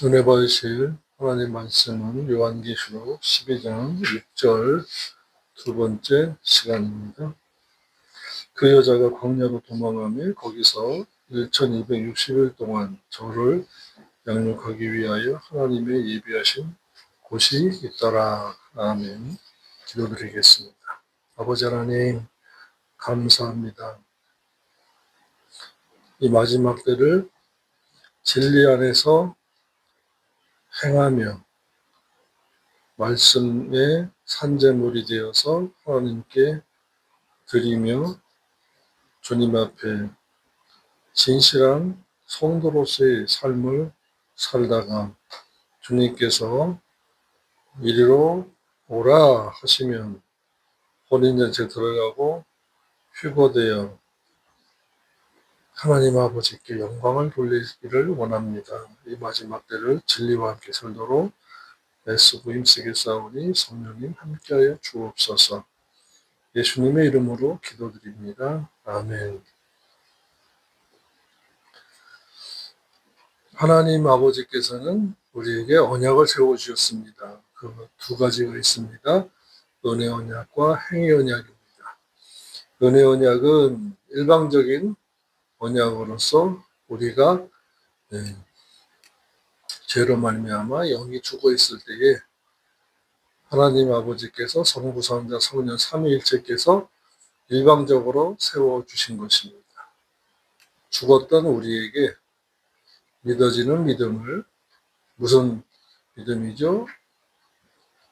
은혜 받으실 하나님 말씀은 요한계시록 12장 6절 두 번째 시간입니다. 그 여자가 광야로 도망하며 거기서 1260일 동안 저를 양육하기 위하여 하나님의 예비하신 곳이 있더라. 아멘. 기도드리겠습니다. 아버지 하나님 감사합니다. 이 마지막 때를 진리 안에서 행하며 말씀의 산재물이 되어서 하나님께 드리며 주님 앞에 진실한 성도로서의 삶을 살다가 주님께서 이리로 오라 하시면 혼인잔치에 들어가고 휴거되어 하나님 아버지께 영광을 돌리기를 원합니다. 이 마지막 때를 진리와 함께 살도록 애쓰고 힘쓰게 싸우니 성령님 함께하여 주옵소서. 예수님의 이름으로 기도드립니다. 아멘. 하나님 아버지께서는 우리에게 언약을 세워주셨습니다. 그 두 가지가 있습니다. 은혜 언약과 행위 언약입니다. 은혜 언약은 일방적인 언약으로서 우리가 죄로 말미암아 영이 죽어 있을 때에 하나님 아버지께서 성부, 성자, 성령 삼위일체께서 일방적으로 세워주신 것입니다. 죽었던 우리에게 믿어지는 믿음을, 무슨 믿음이죠?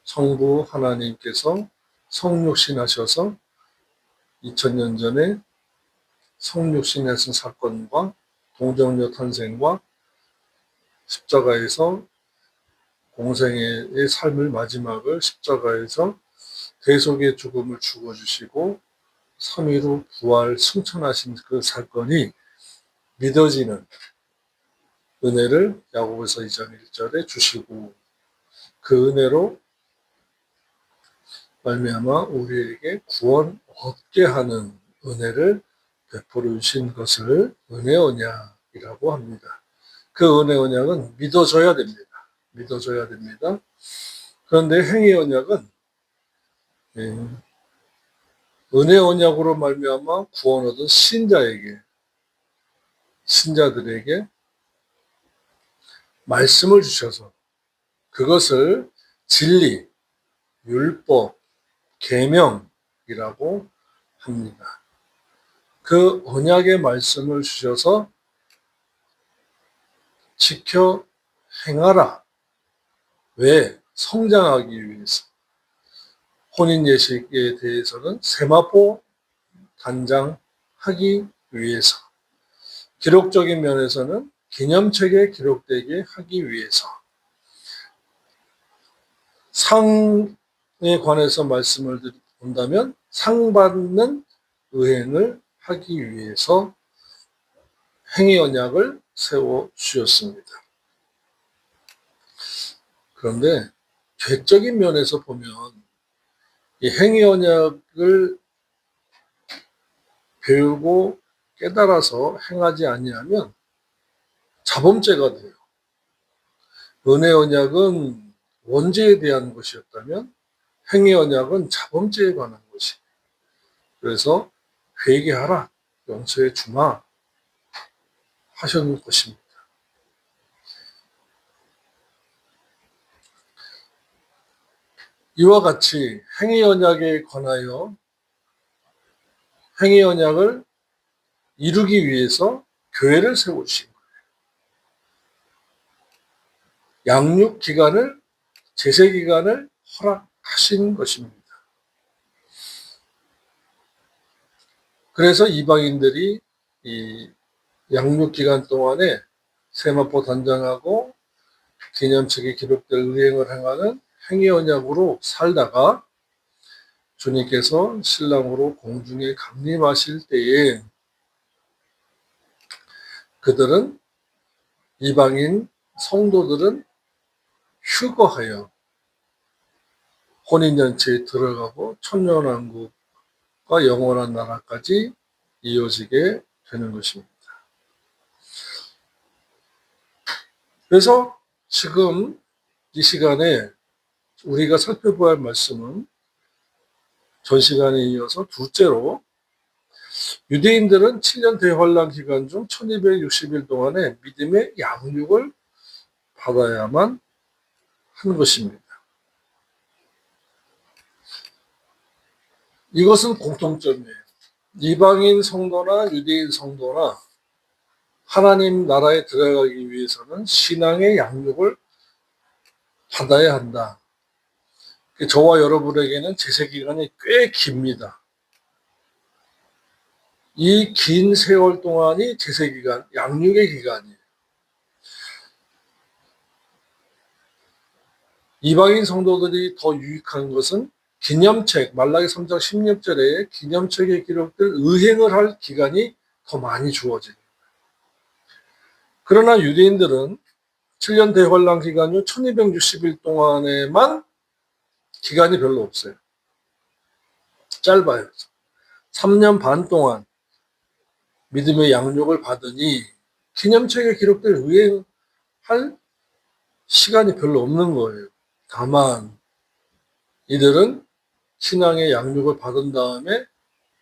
성부 하나님께서 성육신하셔서 2000년 전에 성육신하신 사건과 동정녀 탄생과 십자가에서 공생애의 삶을 마지막을 십자가에서 대속의 죽음을 죽어주시고 3일 후 부활 승천하신 그 사건이 믿어지는 은혜를 야고보서 2장 1절에 주시고 그 은혜로 말미암아 우리에게 구원 얻게 하는 은혜를 베풀어 주신 것을 은혜 언약이라고 합니다. 그 은혜 언약은 믿어져야 됩니다. 믿어져야 됩니다. 그런데 행위 언약은 은혜 언약으로 말미암아 구원 얻은 신자들에게 말씀을 주셔서 그것을 진리, 율법, 계명이라고 합니다. 그 언약의 말씀을 주셔서 지켜 행하라. 왜? 성장하기 위해서. 혼인 예식에 대해서는 세마포 단장하기 위해서. 기록적인 면에서는 기념책에 기록되게 하기 위해서. 상에 관해서 말씀을 본다면 상 받는 의행을 하기 위해서 행위 언약을 세워 주셨습니다. 그런데 죄적인 면에서 보면 이 행위 언약을 배우고 깨달아서 행하지 아니하면 자범죄가 돼요. 은혜 언약은 원죄에 대한 것이었다면 행위 언약은 자범죄에 관한 것이에요. 그래서 회개하라, 용서해 주마 하셨는 것입니다. 이와 같이 행위 언약에 관하여 행위 언약을 이루기 위해서 교회를 세우신 거예요. 양육 기간을, 제세 기간을 허락하신 것입니다. 그래서 이방인들이 이 양육 기간 동안에 세마포 단장하고 기념책에 기록될 의행을 행하는 행위 언약으로 살다가 주님께서 신랑으로 공중에 강림하실 때에 그들은 이방인 성도들은 휴거하여 혼인잔치에 들어가고 천년왕국과 영원한 나라까지 이어지게 되는 것입니다. 그래서 지금 이 시간에 우리가 살펴봐야 할 말씀은 전 시간에 이어서 둘째로 유대인들은 7년 대환란 기간 중 1260일 동안에 믿음의 양육을 받아야만 한 것입니다. 이것은 공통점이에요. 이방인 성도나 유대인 성도나 하나님 나라에 들어가기 위해서는 신앙의 양육을 받아야 한다. 저와 여러분에게는 제세 기간이 꽤 깁니다. 이 긴 세월 동안이 제세 기간, 양육의 기간이에요. 이방인 성도들이 더 유익한 것은 기념책, 말라기 3장 16절에 기념책에 기록될 의행을 할 기간이 더 많이 주어집니다. 그러나 유대인들은 7년 대환란 기간 중 1260일 동안에만 기간이 별로 없어요. 짧아요. 3년 반 동안 믿음의 양육을 받으니 기념책에 기록될 의행할 시간이 별로 없는 거예요. 다만 이들은 신앙의 양육을 받은 다음에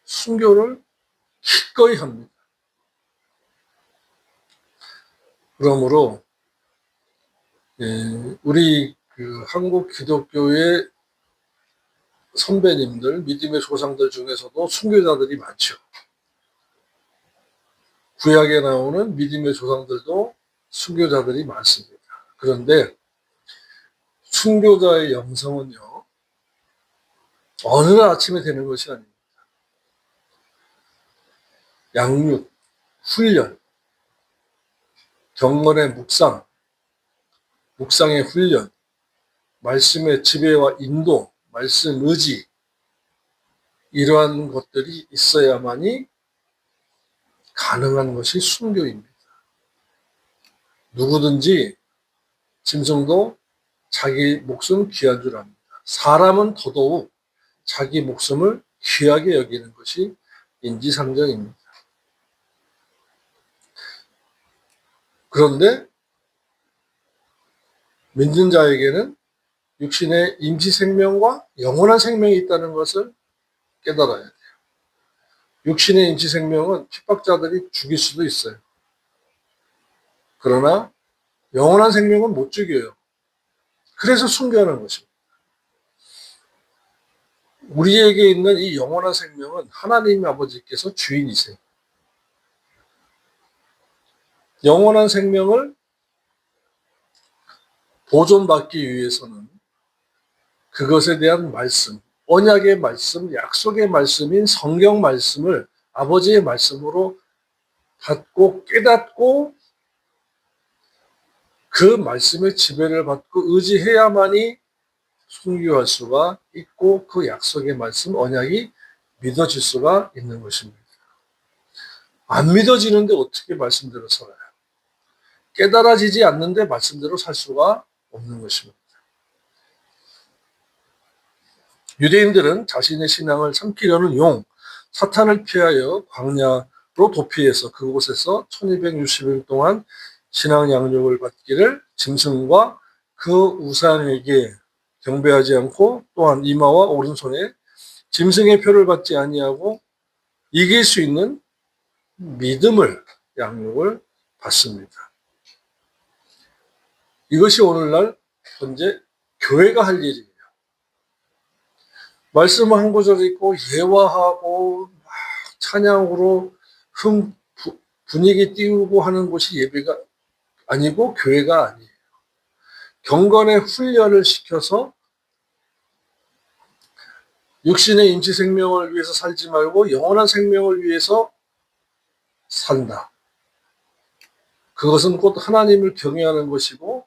순교를 기꺼이 합니다. 그러므로 우리 한국 기독교의 선배님들, 믿음의 조상들 중에서도 순교자들이 많죠. 구약에 나오는 믿음의 조상들도 순교자들이 많습니다. 그런데 순교자의 영성은요, 어느 날 아침에 되는 것이 아닙니다. 양육, 훈련, 경건의 묵상, 묵상의 훈련, 말씀의 지배와 인도, 말씀 의지, 이러한 것들이 있어야만이 가능한 것이 순교입니다. 누구든지 짐승도 자기 목숨 귀한 줄 압니다. 사람은 더더욱 자기 목숨을 귀하게 여기는 것이 인지상정입니다. 그런데 믿는 자에게는 육신의 임시생명과 영원한 생명이 있다는 것을 깨달아야 돼요. 육신의 임시생명은 핍박자들이 죽일 수도 있어요. 그러나 영원한 생명은 못 죽여요. 그래서 순교하는 것입니다. 우리에게 있는 이 영원한 생명은 하나님 아버지께서 주인이세요. 영원한 생명을 보존받기 위해서는 그것에 대한 말씀, 언약의 말씀, 약속의 말씀인 성경 말씀을 아버지의 말씀으로 받고 깨닫고 그 말씀의 지배를 받고 의지해야만이 순교할 수가 있고 그 약속의 말씀, 언약이 믿어질 수가 있는 것입니다. 안 믿어지는데 어떻게 말씀대로 살아요? 깨달아지지 않는데 말씀대로 살 수가 없는 것입니다. 유대인들은 자신의 신앙을 삼키려는 용, 사탄을 피하여 광야로 도피해서 그곳에서 1260일 동안 신앙 양육을 받기를 짐승과 그 우상에게 경배하지 않고 또한 이마와 오른손에 짐승의 표를 받지 아니하고 이길 수 있는 믿음을 양육을 받습니다. 이것이 오늘날 현재 교회가 할 일이에요. 말씀을 한 구절 읽고 예화하고 찬양으로 분위기 띄우고 하는 곳이 예배가 아니고 교회가 아니에요. 경건의 훈련을 시켜서 육신의 임시 생명을 위해서 살지 말고 영원한 생명을 위해서 산다. 그것은 곧 하나님을 경외하는 것이고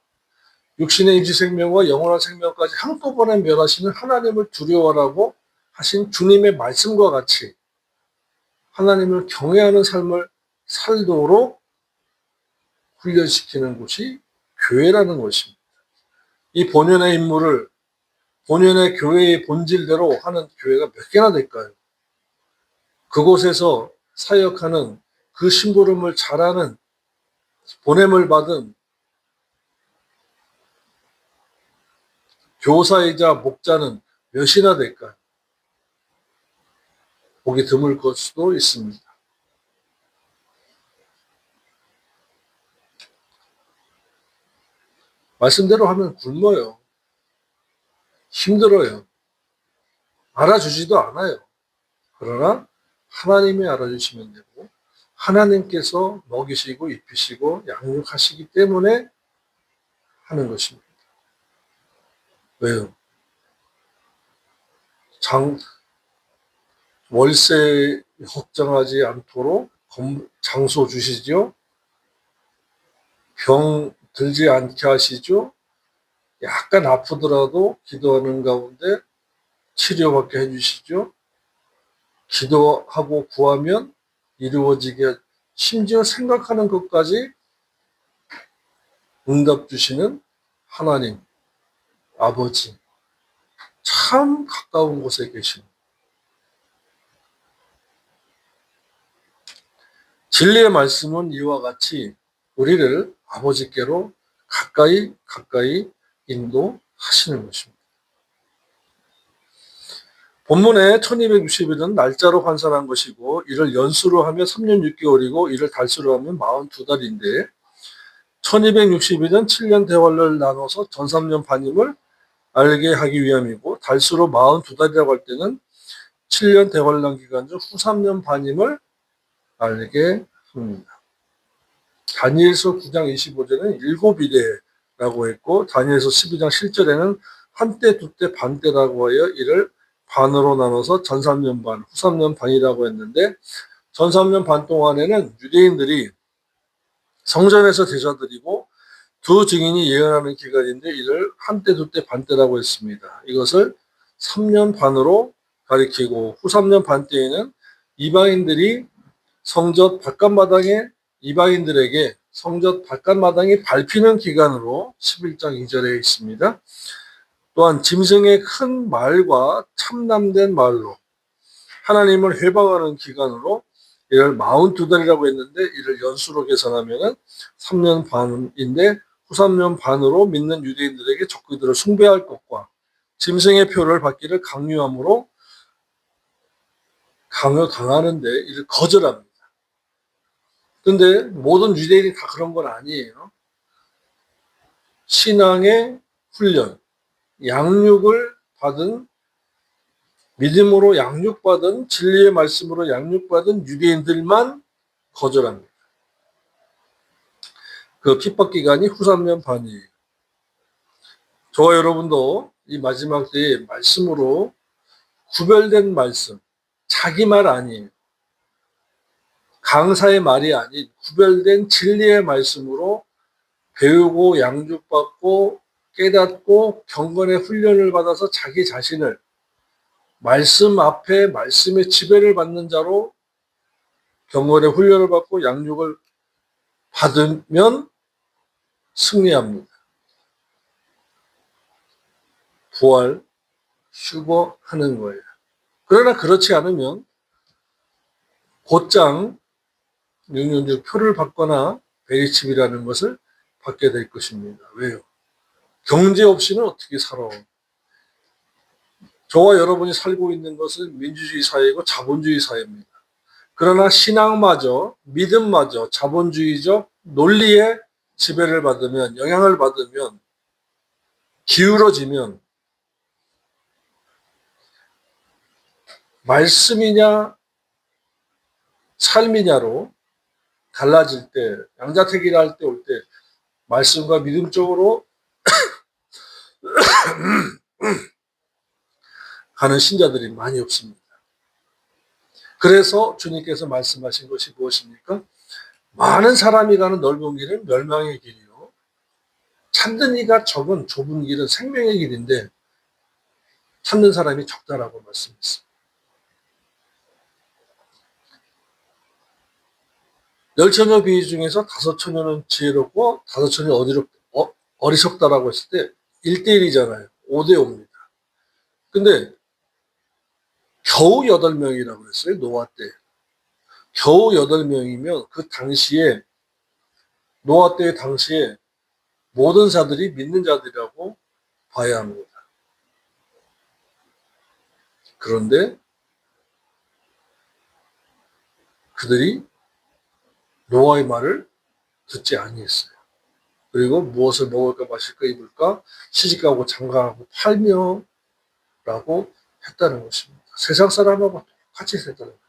육신의 임시 생명과 영원한 생명까지 한꺼번에 멸하시는 하나님을 두려워하라고 하신 주님의 말씀과 같이 하나님을 경외하는 삶을 살도록 훈련시키는 곳이 교회라는 것입니다. 이 본연의 임무를 본연의 교회의 본질대로 하는 교회가 몇 개나 될까요? 그곳에서 사역하는 그 심부름을 잘하는 보냄을 받은 교사이자 목자는 몇이나 될까요? 보기 드물 걸 수도 있습니다. 말씀대로 하면 굶어요. 힘들어요. 알아주지도 않아요. 그러나 하나님이 알아주시면 되고 하나님께서 먹이시고 입히시고 양육하시기 때문에 하는 것입니다. 왜요? 월세 걱정하지 않도록 장소 주시죠. 병 들지 않게 하시죠. 약간 아프더라도 기도하는 가운데 치료받게 해주시죠. 기도하고 구하면 이루어지게, 심지어 생각하는 것까지 응답 주시는 하나님, 아버지, 참 가까운 곳에 계신 진리의 말씀은 이와 같이 우리를 아버지께로 가까이 인도하시는 것입니다. 본문에 1260일은 날짜로 환산한 것이고 이를 연수로 하면 3년 6개월이고 이를 달수로 하면 42달인데 1260일은 7년 대활을 나눠서 전 3년 반임을 알게 하기 위함이고 달수로 42달이라고 할 때는 7년 대환란 기간 중 후 3년 반임을 알게 합니다. 다니엘서 9장 25절에는 7이래라고 했고 다니엘서 12장 7절에는 한때 두때 반때라고 하여 이를 반으로 나눠서 전 3년 반, 후 3년 반이라고 했는데 전 3년 반 동안에는 유대인들이 성전에서 제사드리고 두 증인이 예언하는 기간인데 이를 한때 두때 반때라고 했습니다. 이것을 3년 반으로 가리키고 후 3년 반 때에는 이방인들이 성전 바깥마당에 이방인들에게 성전 바깥마당이 밟히는 기간으로 11장 2절에 있습니다. 또한 짐승의 큰 말과 참남된 말로 하나님을 회방하는 기간으로 이를 42달이라고 했는데 이를 연수로 계산하면 3년 반인데 후 3년 반으로 믿는 유대인들에게 적그들을 숭배할 것과 짐승의 표를 받기를 강요함으로 강요당하는데 이를 거절합니다. 근데 모든 유대인이 다 그런 건 아니에요. 신앙의 훈련, 양육을 받은, 믿음으로 양육받은, 진리의 말씀으로 양육받은 유대인들만 거절합니다. 그 핍박 기간이 후 3년 반이에요. 저와 여러분도 이 마지막 때에 말씀으로 구별된 말씀, 자기 말 아니에요. 강사의 말이 아닌 구별된 진리의 말씀으로 배우고 양육받고 깨닫고 경건의 훈련을 받아서 자기 자신을 말씀 앞에 말씀의 지배를 받는 자로 경건의 훈련을 받고 양육을 받으면 승리합니다. 부활, 휴거하는 거예요. 그러나 그렇지 않으면 곧장 6년제 표를 받거나 베리칩이라는 것을 받게 될 것입니다. 왜요? 경제 없이는 어떻게 살아? 저와 여러분이 살고 있는 것은 민주주의 사회이고 자본주의 사회입니다. 그러나 신앙마저, 믿음마저 자본주의적 논리에 지배를 받으면, 영향을 받으면, 기울어지면 말씀이냐 삶이냐로 갈라질 때, 양자택일을 할 때 올 때 말씀과 믿음 쪽으로 가는 신자들이 많이 없습니다. 그래서 주님께서 말씀하신 것이 무엇입니까? 많은 사람이 가는 넓은 길은 멸망의 길이요. 찾는 이가 적은 좁은 길은 생명의 길인데 찾는 사람이 적다라고 말씀했습니다. 열 처녀 비유 중에서 다섯 처녀는 지혜롭고 다섯 처녀는 어리석다라고 했을 때 1대1이잖아요. 5대5입니다. 근데 겨우 8명이라고 했어요. 노아 때. 겨우 8명이면 그 당시에 노아 때 당시에 모든 자들이 믿는 자들이라고 봐야 합니다. 그런데 그들이 노아의 말을 듣지 아니했어요. 그리고 무엇을 먹을까 마실까 입을까 시집가고 장가가고 팔며 라고 했다는 것입니다. 세상 사람하고 똑같이 했다는 거예요.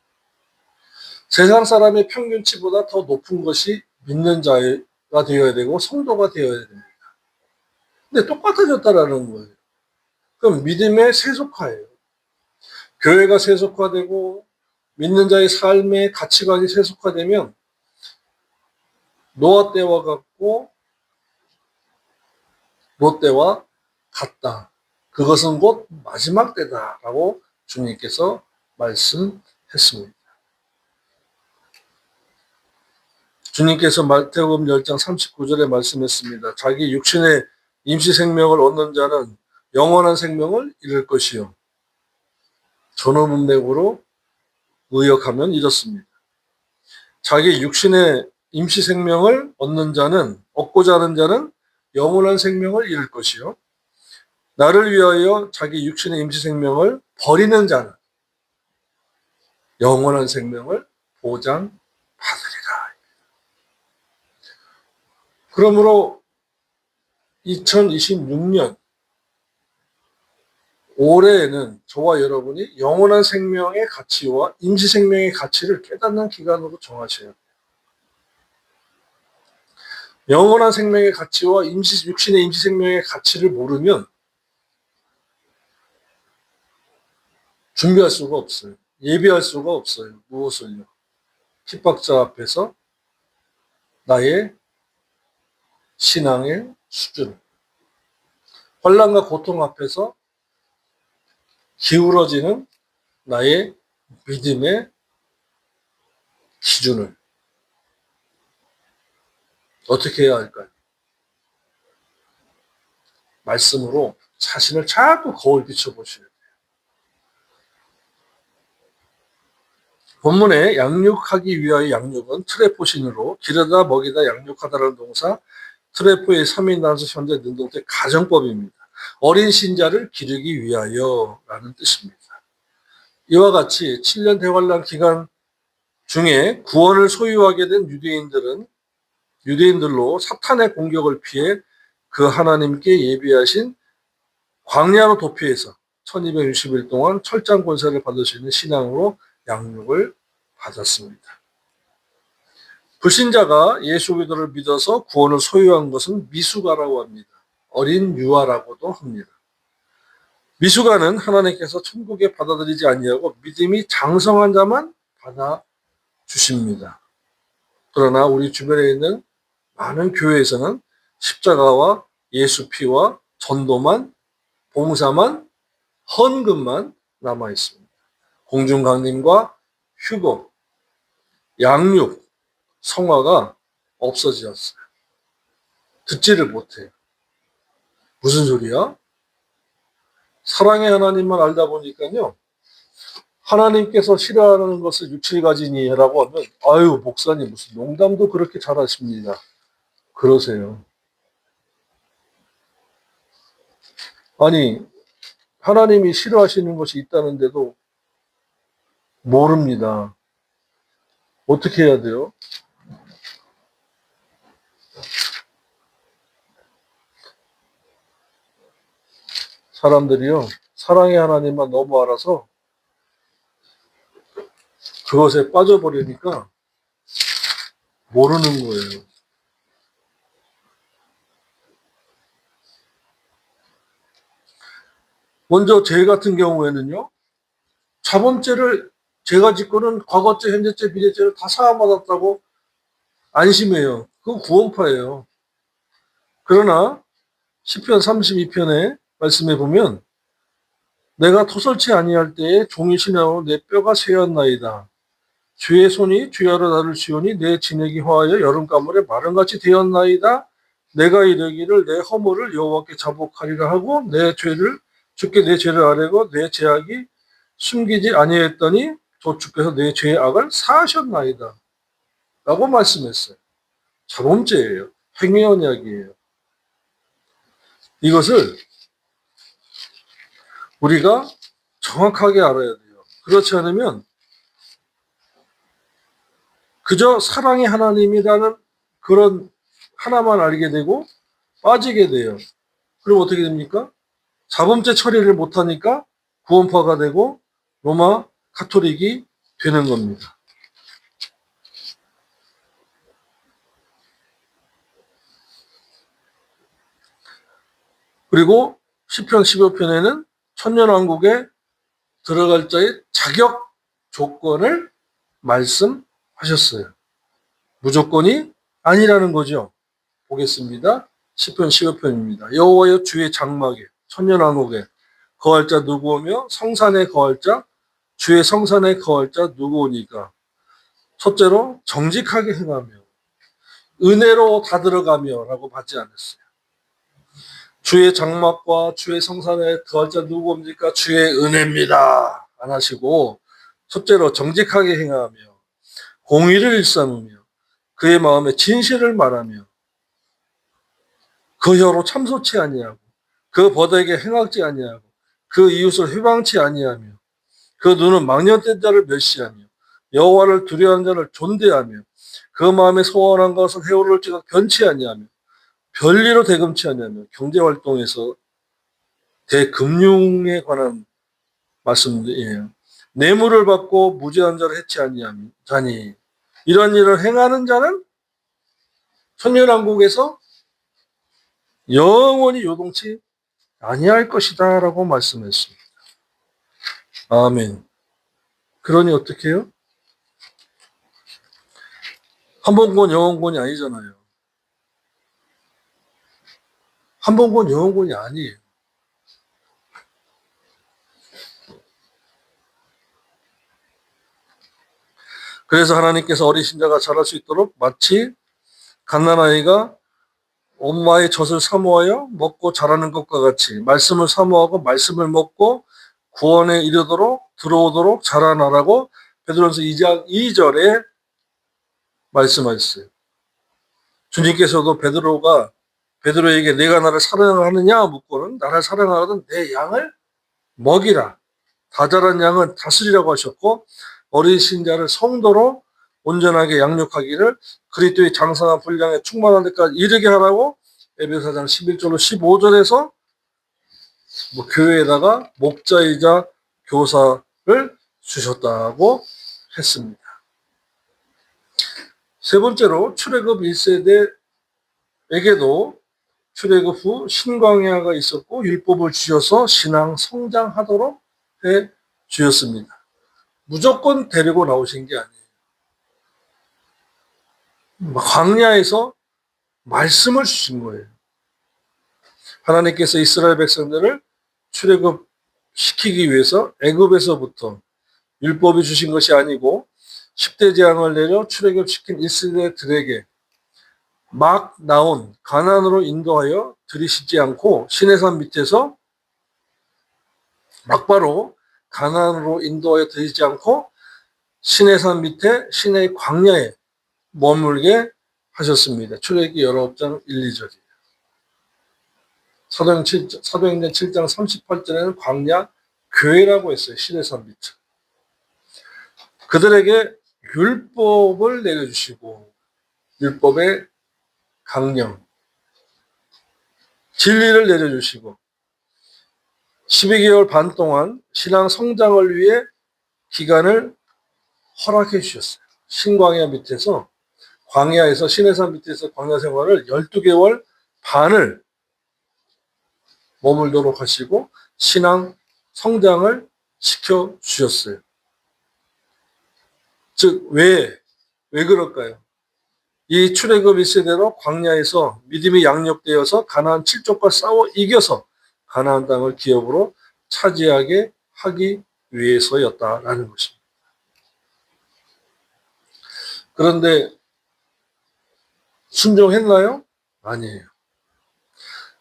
세상 사람의 평균치보다 더 높은 것이 믿는 자가 되어야 되고 성도가 되어야 됩니다. 근데 똑같아졌다라는 거예요. 그럼 믿음의 세속화예요. 교회가 세속화되고 믿는 자의 삶의 가치관이 세속화되면 노아 때와 같고 롯 때와 같다. 그것은 곧 마지막 때다라고 주님께서 말씀했습니다. 주님께서 마태복음 10장 39절에 말씀했습니다. 자기 육신의 임시 생명을 얻는 자는 영원한 생명을 잃을 것이요. 전어문맥으로 의역하면 이렇습니다. 자기 육신의 임시 생명을 얻고자 하는 자는 영원한 생명을 잃을 것이요. 나를 위하여 자기 육신의 임시 생명을 버리는 자는 영원한 생명을 보장받으리라. 그러므로 2026년 올해에는 저와 여러분이 영원한 생명의 가치와 임시 생명의 가치를 깨닫는 기간으로 정하셔야 돼요. 영원한 생명의 가치와 육신의 임시 생명의 가치를 모르면 준비할 수가 없어요. 예비할 수가 없어요. 무엇을요? 핍박자 앞에서 나의 신앙의 수준을, 환난과 고통 앞에서 기울어지는 나의 믿음의 기준을 어떻게 해야 할까요? 말씀으로 자신을 자꾸 거울 비춰보셔야 돼요. 본문에 양육하기 위하여 양육은 트레포신으로 기르다 먹이다 양육하다라는 동사, 트레포의 3인 단수 현재 능동태 가정법입니다. 어린 신자를 기르기 위하여라는 뜻입니다. 이와 같이 7년 대환란 기간 중에 구원을 소유하게 된 유대인들로 사탄의 공격을 피해 그 하나님께 예비하신 광야로 도피해서 1260일 동안 철장 권세를 받을 수 있는 신앙으로 양육을 받았습니다. 불신자가 예수 그리스도를 믿어서 구원을 소유한 것은 미숙아라고 합니다. 어린 유아라고도 합니다. 미숙아는 하나님께서 천국에 받아들이지 아니하고 믿음이 장성한 자만 받아주십니다. 그러나 우리 주변에 있는 많은 교회에서는 십자가와 예수 피와 전도만, 봉사만, 헌금만 남아 있습니다. 공중 강림과 휴거, 양육, 성화가 없어졌어요. 듣지를 못해요. 무슨 소리야? 사랑의 하나님만 알다 보니까요. 하나님께서 싫어하는 것을 6, 7가지니라고 하면 아유 목사님 무슨 농담도 그렇게 잘하십니다. 그러세요. 아니 하나님이 싫어하시는 것이 있다는데도 모릅니다. 어떻게 해야 돼요? 사람들이요. 사랑의 하나님만 너무 알아서 그것에 빠져버리니까 모르는 거예요. 먼저 제 같은 경우에는요. 자범죄를 제가 짓고는 과거죄, 현재죄, 미래죄를 다 사함받았다고 안심해요. 그건 구원파예요. 그러나 시편 32편의 말씀에 보면 내가 토설치 아니할 때에 종이 신하로 내 뼈가 쇠었나이다. 주의 손이 주야로 나를 지오니 내 진액이 화하여 여름가물에 마른같이 되었나이다. 내가 이르기를 내 허물을 여호와께 자복하리라 하고 주께 내 죄를 아뢰고 내 죄악이 숨기지 아니했더니 또 주께서 내 죄의 악을 사하셨나이다. 라고 말씀했어요. 자범죄예요. 행위 언약이에요. 이것을 우리가 정확하게 알아야 돼요. 그렇지 않으면 그저 사랑의 하나님이라는 그런 하나만 알게 되고 빠지게 돼요. 그럼 어떻게 됩니까? 자범죄 처리를 못하니까 구원파가 되고 로마 카톨릭이 되는 겁니다. 그리고 시편 15편에는 천년왕국에 들어갈 자의 자격 조건을 말씀하셨어요. 무조건이 아니라는 거죠. 보겠습니다. 시편 15편입니다. 여호와여 주의 장막에 천년왕국에 거할 자 누구오며 성산에 거할 자 주의 성산에 거할 자 누구오니까. 첫째로 정직하게 행하며 은혜로 다 들어가며 라고 받지 않았어요. 주의 장막과 주의 성산에 거할 자 누구옵니까? 주의 은혜입니다. 안 하시고 첫째로 정직하게 행하며 공의를 일삼으며 그의 마음에 진실을 말하며 그 혀로 참소치 아니하고 그 버덕에 행악지 아니하고 그 이웃을 회방치 아니하며 그 눈은 망령된 자를 멸시하며 여호와를 두려워하는 자를 존대하며 그 마음에 소원한 것을 해오를지도 변치 아니하며 별리로 대금치 아니하며 경제활동에서 대금융에 관한 말씀이에요. 뇌물을 받고 무죄한 자를 해치 아니하니 이런 일을 행하는 자는 천년왕국에서 영원히 요동치 아니할 것이다 라고 말씀했습니다. 아멘. 그러니 어떻게 해요? 한 번 권 영원권이 아니잖아요. 한 번 권 영원권이 아니에요. 그래서 하나님께서 어린 신자가 자랄 수 있도록 마치 갓난아이가 엄마의 젖을 사모하여 먹고 자라는 것과 같이 말씀을 사모하고 말씀을 먹고 구원에 이르도록 들어오도록 자라나라고 베드로전서 2장 2절에 말씀하셨어요. 주님께서도 베드로에게 내가 나를 사랑하느냐 묻고는 나를 사랑하거든 내 양을 먹이라. 다 자란 양은 다스리라고 하셨고 어린 신자를 성도로 온전하게 양육하기를 그리스도의 장성한 분량에 충만한 데까지 이르게 하라고 에베소서 11절로 15절에서 교회에다가 목자이자 교사를 주셨다고 했습니다. 세 번째로 출애굽 1세대에게도 출애굽 후 신광야가 있었고 율법을 주셔서 신앙 성장하도록 해 주셨습니다. 무조건 데리고 나오신 게 아니에요. 광야에서 말씀을 주신 거예요. 하나님께서 이스라엘 백성들을 출애굽 시키기 위해서 애굽에서부터 율법이 주신 것이 아니고 10대 재앙을 내려 출애굽시킨 1세대들에게 막 나온 가나안으로 인도하여 들이시지 않고 시내산 밑에서 막바로 가나안으로 인도하여 들이시지 않고 시내산 밑에 시내의 광야에 머물게 하셨습니다. 출애굽기 19장 1, 2절이에요. 사도행전 7장 38절에는 광야 교회라고 했어요. 시내산 밑에. 그들에게 율법을 내려주시고 율법의 강령, 진리를 내려주시고 12개월 반 동안 신앙 성장을 위해 기간을 허락해 주셨어요. 신광야 밑에서 광야에서 시내산 밑에서 광야 생활을 12개월 반을 머물도록 하시고 신앙 성장을 시켜 주셨어요. 즉, 왜 그럴까요? 이 출애굽 1세대로 광야에서 믿음이 양육되어서 가나안 7족과 싸워 이겨서 가나안 땅을 기업으로 차지하게 하기 위해서였다라는 것입니다. 그런데 순종했나요? 아니에요.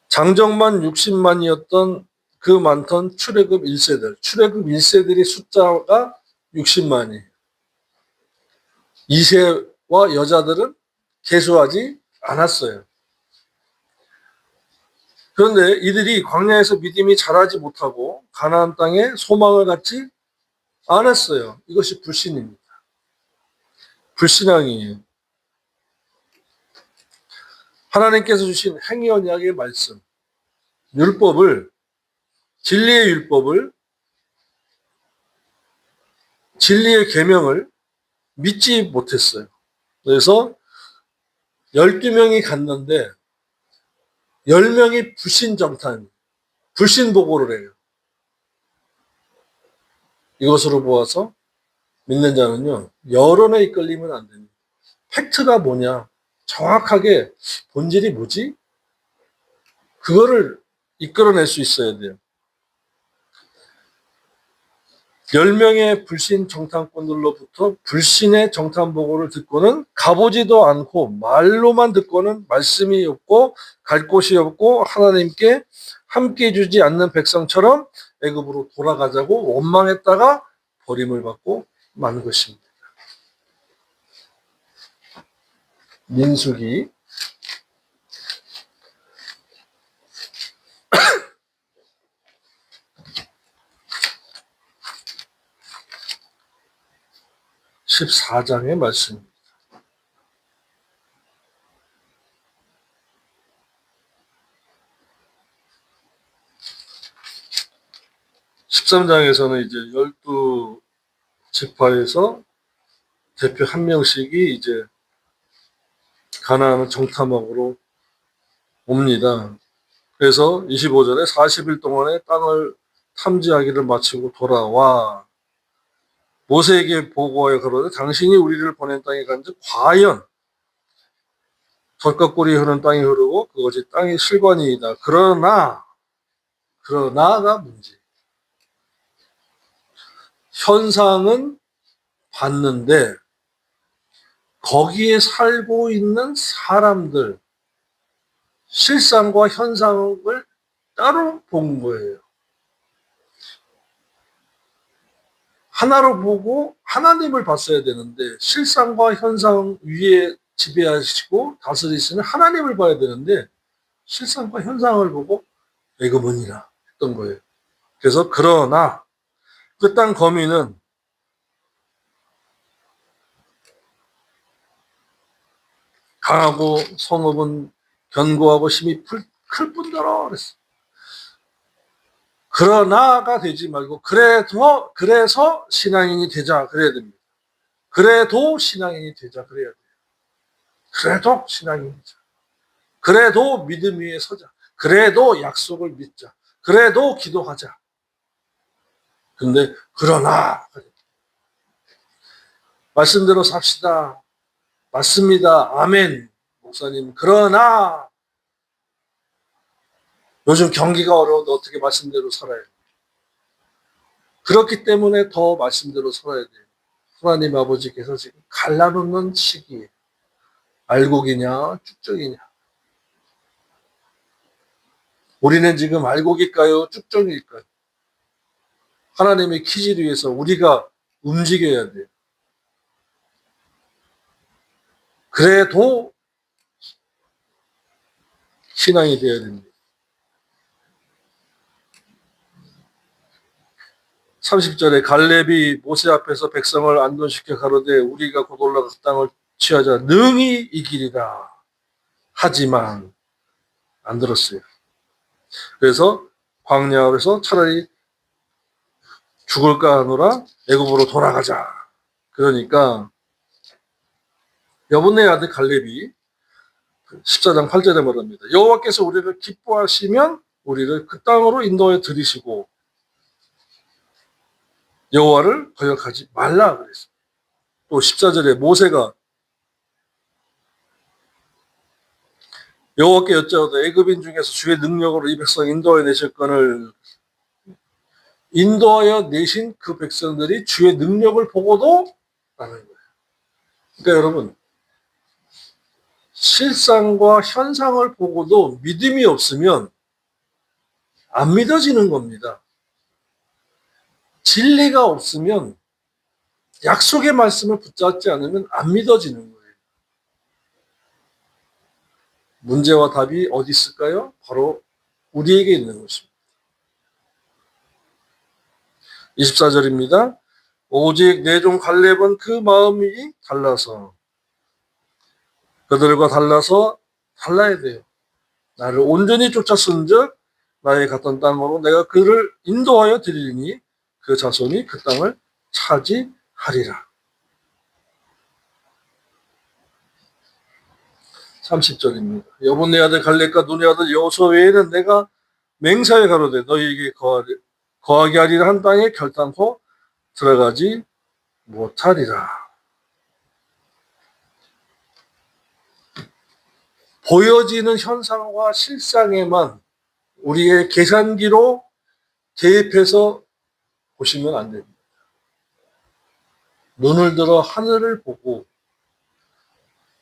장정만 60만이었던 그 많던 출애굽 1세들의 숫자가 60만이에요. 2세와 여자들은 개수하지 않았어요. 그런데 이들이 광야에서 믿음이 자라지 못하고 가나안 땅에 소망을 갖지 않았어요. 이것이 불신입니다. 불신앙이에요. 하나님께서 주신 행위 언약의 말씀, 율법을, 진리의 율법을, 진리의 계명을 믿지 못했어요. 그래서 12명이 갔는데 10명이 불신정탄, 불신보고를 해요. 이것으로 보아서 믿는 자는요, 여론에 이끌리면 안 됩니다. 팩트가 뭐냐? 정확하게 본질이 뭐지? 그거를 이끌어낼 수 있어야 돼요. 10명의 불신 정탐꾼들로부터 불신의 정탐 보고를 듣고는 가보지도 않고 말로만 듣고는 말씀이 없고 갈 곳이 없고 하나님께 함께 주지 않는 백성처럼 애굽으로 돌아가자고 원망했다가 버림을 받고 마는 것입니다. 민수기 14장의 말씀입니다. 13장에서는 이제 12지파에서 대표 한 명씩이 이제 가나안을 정탐하러 옵니다. 그래서 25절에 40일 동안에 땅을 탐지하기를 마치고 돌아와 모세에게 보고하여 가로되 당신이 우리를 보낸 땅에 간즉 과연 젖과 꿀이 흐르는 땅이 흐르고 그것이 땅의 실관이이다. 그러나가 문제. 현상은 봤는데 거기에 살고 있는 사람들, 실상과 현상을 따로 본 거예요. 하나로 보고 하나님을 봤어야 되는데 실상과 현상 위에 지배하시고 다스리시는 하나님을 봐야 되는데 실상과 현상을 보고 애굽은이라 했던 거예요. 그래서 그러나 그 땅 거민은 강하고 성읍은 견고하고 힘이 클 뿐더러 그랬어. 그러나가 되지 말고 그래서 신앙인이 되자 그래야 됩니다. 그래도 신앙인이 되자 그래야 돼요. 그래도 신앙인이 되자. 그래도 믿음 위에 서자. 그래도 약속을 믿자. 그래도 기도하자. 근데 그러나 말씀대로 삽시다. 맞습니다. 아멘. 목사님. 그러나 요즘 경기가 어려운데 어떻게 말씀대로 살아요? 그렇기 때문에 더 말씀대로 살아야 돼요. 하나님 아버지께서 지금 갈라놓는 시기에 알곡이냐 쭉정이냐. 우리는 지금 알곡일까요? 쭉정일까요? 하나님의 키질 위해서 우리가 움직여야 돼요. 그래도 신앙이 되어야 됩니다. 30절에 갈렙이 모세 앞에서 백성을 안돈시켜 가로되 우리가 곧 올라가 그 땅을 취하자 능히 이기리라 하지만 안 들었어요. 그래서 광야에서 차라리 죽을까 하노라 애굽으로 돌아가자. 그러니까 여분의 아들 갈렙이 14장 8절에 말합니다. 여호와께서 우리를 기뻐하시면 우리를 그 땅으로 인도해 들이시고 여호와를 거역하지 말라 그랬습니다. 또 14절에 모세가 여호와께 여짜오되 애굽인 중에서 주의 능력으로 이 백성 인도해 내실 건을 인도하여 내신 그 백성들이 주의 능력을 보고도 라는 거예요. 그러니까 여러분 실상과 현상을 보고도 믿음이 없으면 안 믿어지는 겁니다. 진리가 없으면 약속의 말씀을 붙잡지 않으면 안 믿어지는 거예요. 문제와 답이 어디 있을까요? 바로 우리에게 있는 것입니다. 24절입니다. 오직 내 종 갈렙은 그 마음이 달라서 그들과 달라야 돼요. 나를 온전히 쫓았은즉 나의 갔던 땅으로 내가 그를 인도하여 드리리니 그 자손이 그 땅을 차지하리라. 30절입니다. 여분 내 아들 갈렙과 눈의 아들 여호수아 외에는 내가 맹세하여 가로되 너희에게 거하게 하리라 한 땅에 결단코 들어가지 못하리라. 보여지는 현상과 실상에만 우리의 계산기로 대입해서 보시면 안 됩니다. 눈을 들어 하늘을 보고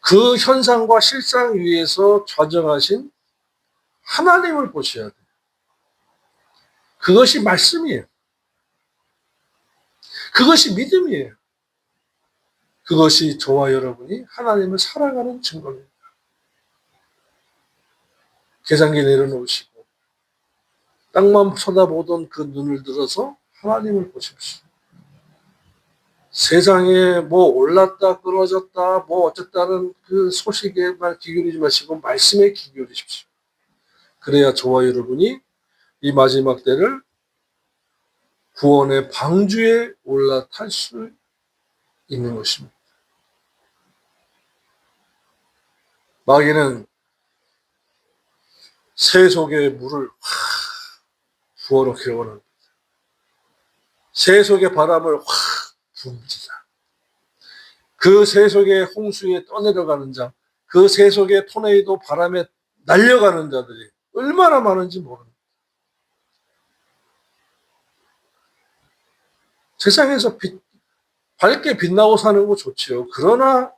그 현상과 실상 위에서 좌정하신 하나님을 보셔야 돼요. 그것이 말씀이에요. 그것이 믿음이에요. 그것이 저와 여러분이 하나님을 사랑하는 증거입니다. 계산기 내려놓으시고 땅만 쳐다보던 그 눈을 들어서 하나님을 보십시오. 세상에 뭐 올랐다 끊어졌다 뭐 어쨌다는 그 소식에만 귀 기울이지 마시고 말씀에 귀 기울이십시오. 그래야 저와 여러분이 이 마지막 때를 구원의 방주에 올라탈 수 있는 것입니다. 마귀는 새 속에 물을 부어넣기를 원합니다. 새 속에 바람을 확 붑니다. 그 새 속에 홍수에 떠내려가는 자, 그 새 속에 토네이도 바람에 날려가는 자들이 얼마나 많은지 모릅니다. 세상에서 밝게 빛나고 사는 거 좋지요. 그러나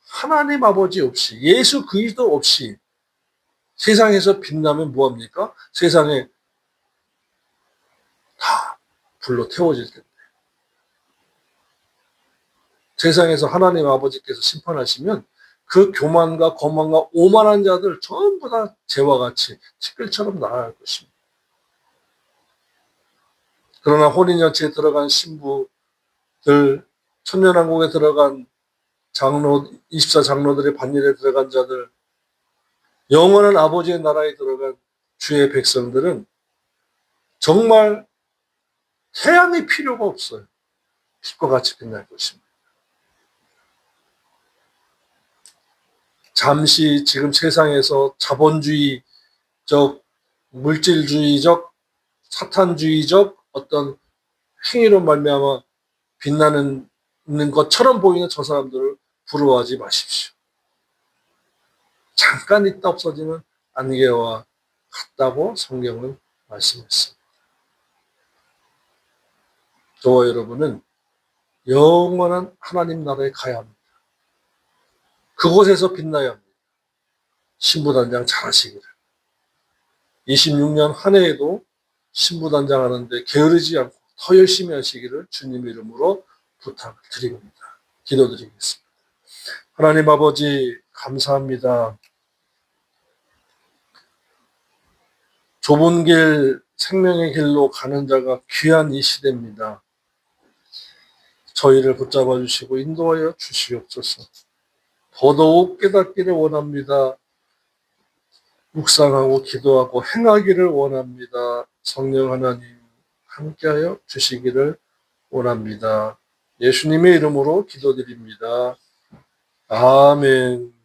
하나님 아버지 없이 예수 그리스도 없이 세상에서 빛나면 뭐합니까? 세상에 다 불로 태워질 텐데. 세상에서 하나님 아버지께서 심판하시면 그 교만과 거만과 오만한 자들 전부 다 재와 같이 티끌처럼 날아갈 것입니다. 그러나 혼인잔치에 들어간 신부들, 천년왕국에 들어간 장로, 24장로들의 반일에 들어간 자들, 영원한 아버지의 나라에 들어간 주의 백성들은 정말 태양이 필요가 없어요. 빛과 같이 빛날 것입니다. 잠시 지금 세상에서 자본주의적, 물질주의적, 사탄주의적 어떤 행위로 말미암아 빛나는 것처럼 보이는 저 사람들을 부러워하지 마십시오. 잠깐 있다 없어지는 안개와 같다고 성경은 말씀했습니다. 저와 여러분은 영원한 하나님 나라에 가야 합니다. 그곳에서 빛나야 합니다. 신부단장 잘하시기를. 26년 한 해에도 신부단장 하는데 게으르지 않고 더 열심히 하시기를 주님의 이름으로 부탁을 드립니다. 기도드리겠습니다. 하나님 아버지 감사합니다. 좁은 길, 생명의 길로 가는 자가 귀한 이 시대입니다. 저희를 붙잡아 주시고 인도하여 주시옵소서. 더더욱 깨닫기를 원합니다. 묵상하고 기도하고 행하기를 원합니다. 성령 하나님 함께하여 주시기를 원합니다. 예수님의 이름으로 기도드립니다. 아멘.